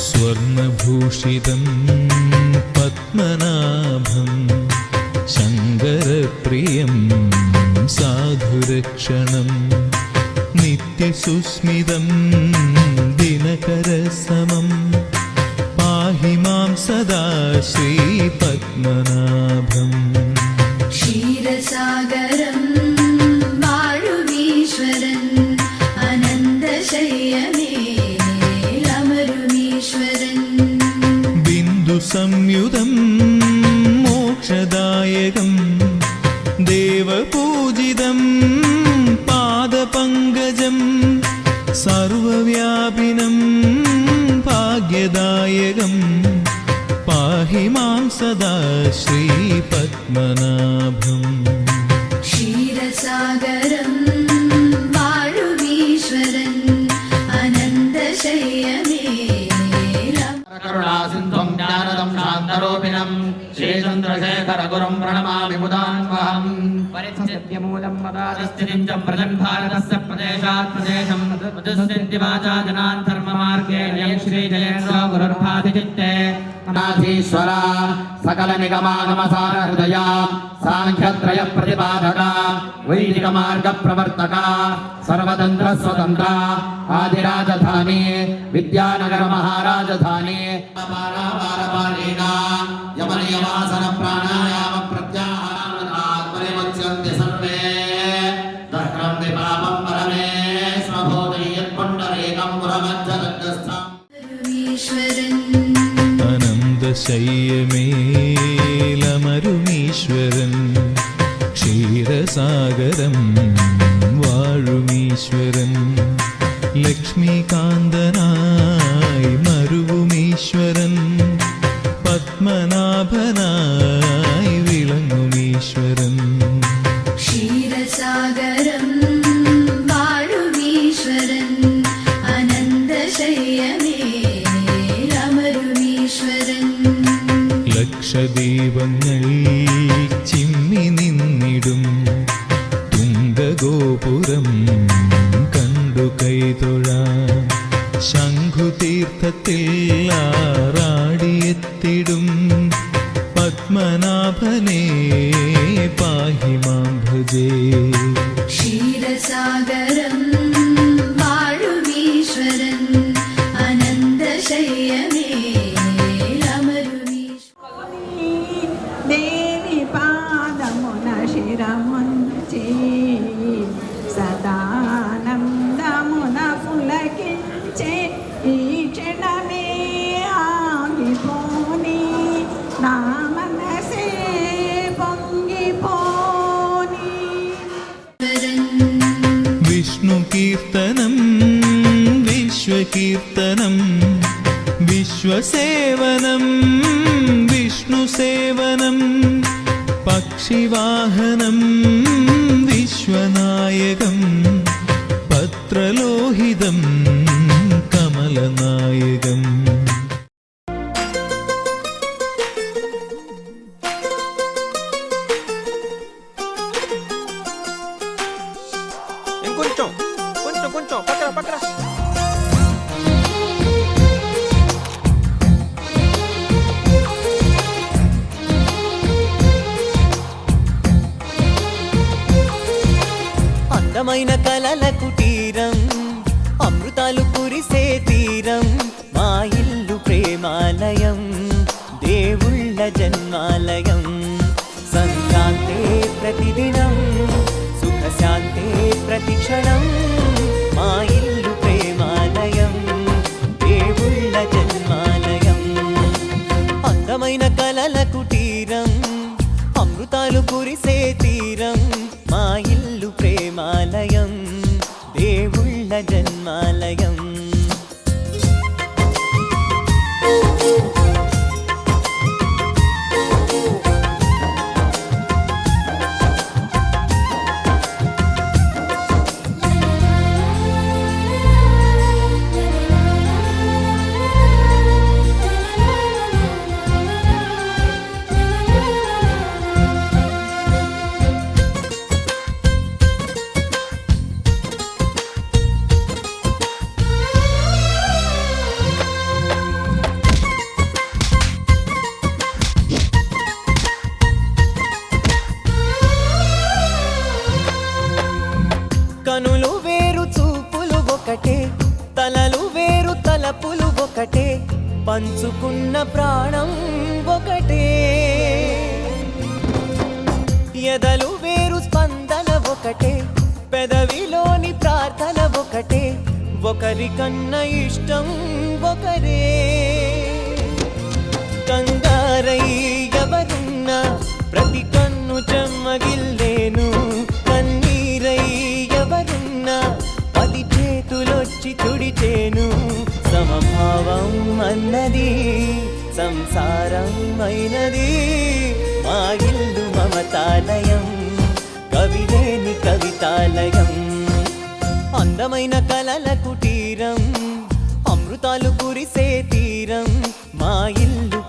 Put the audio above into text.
സ്വർണഭൂഷിതം പത്മനാഭം ശങ്കരപ്രിയം സാധുരക്ഷണം നിത്യസുസ്മിതം ദിനകരസമം പാഹി മാം സദാ ശ്രീപത്മനാഭം. ക്ഷീരസാഗരം വാഴുമീശ്വരൻ അനന്തശയ്യമേലമരുമീശ്വരൻ ബിന്ദുസംയുതം മോക്ഷദായകം ദേവപൂജിതം പാദപങ്കജം സർവവ്യാപിനം ഭാഗ്യദായകം പാഹി മാം സദാ ശ്രീപത്മനാഭം. ക്ഷീരസാഗരം വാഴുമീശ്വരൻ അനന്തശയ്യമേലം കരുണാസിന്ധും ജ്ഞാനദം ശാന്തരൂപിണം ശ്രീചന്ദ്രശേഖരഗുരും പ്രണമാമി മുദാന്വഹം. പരിച്ഛേദ്യമൂലം മദാസ്ഥിതിം ച പ്രജൻ ഭാരതസ്യ പ്രദേശാത് പ്രദേശം മധുസ്ഥിതി വാചാ ജനാൻ ധർമ്മമാർഗേ ജയം ശ്രീ ജയേന്ദ്രോ ഗുരുർഭാതിചിത്തേ. നാഥീശ്വര സകല നിഗമാഗമസാര ഹൃദയ സാഖ്യത്രയ പ്രതിപാദക വൈദിക മാർഗ പ്രവർത്തക സർവതന്ത്ര സ്വതന്ത്ര ആദിരാജധാനി വിദ്യാനഗര മഹാരാജധാനി യമനിയമാസന പ്രാണായാമ പ്രത്യാഹാരമുച്യന്തി സർവേ ദഹ്രം പാപം പരമേശ്വരഭൂതയത്പുണ്ഡരീകം പുരമജ്ജഗസ്ഥം അനന്തശയ്യമേലമരുമീശ്വരൻ ക്ഷീരസാഗരം വാഴുമീശ്വരൻ ലക്ഷ്മീകാന്തനായി മരുവുമീശ്വരൻ പത്മനാഭനായി വിളങ്ങുമീശ്വരൻ. ക്ഷീരസാഗരം വാഴുമീശ്വരൻ അനന്തശയ്യമേലമരുമീശ്വരൻ ലക്ഷദീപങ്ങൾ ചിമ്മി നിന്നിടും തുംഗഗോപുരം കണ്ടു കൈതൊഴാം ശംഖുതീർത്ഥത്തിൽ ആറാടിയെത്തിടും പത്മനാഭനെ പാഹി മാം ഭജേ. ക്ഷീരസാഗരം വാഴുമീശ്വരൻ അനന്തശയ്യമേലമരുമീശ്വരൻ దేవి పాదమున శిరముంచి సదానందమున పులకించే ఈ క్షణమే ఆగిపోని నా మనసే పొంగిపోని. വിഷ്ണു കീർത്തനം വിശ്വകീർത്തനം വിശ്വസേവനം വിഷ്ണുസേവനം പക്ഷിവാഹനം വിശ്വനായകം പത്രലോഹിതം കമലനായകം. కొంచెం పక్కన అందమైన కలల కుటీరం అమృతాలు కురిసే తీరం మా ఇల్లు ప్రేమాలయం దేవుళ్ళ జన్మాలయం సంక్రాంతే ప్రతిదినం సుఖశాంతే ప్రతిక్షణం మా ఇల్లు ప్రేమాలయం దేవుళ్ళ జన్మాలయం. అందమైన కలల కుటీరం అమృతాలు కురిసే తీరం మా ఇల్లు ప్రేమాలయం దేవుళ్ళ జన్మాలయం. చూపులు ఒకటే, తలలు వేరు తలపులు ఒకటే, పంచుకున్న ప్రాణం ఒకటే. ఎదలు వేరు స్పందన ఒకటే, పెదవిలోని ప్రార్థన ఒకటే, ఒకరికన్నా ఇష్టం ఒకరే. కంగారై ఎవరున్నా ప్రతి కన్ను చెమ్మగిల్లేను, కన్నీరై ఎవరున్నా 10 చేతులొచ్చి తుడిచేను. సమభావం అన్నది సంసారం అయినది, మా ఇల్లు మమతాలయం, కవిలేని కవితాలయం. అందమైన కలల కుటీరం, అమృతాలు కురిసే తీరం, మా ఇల్లు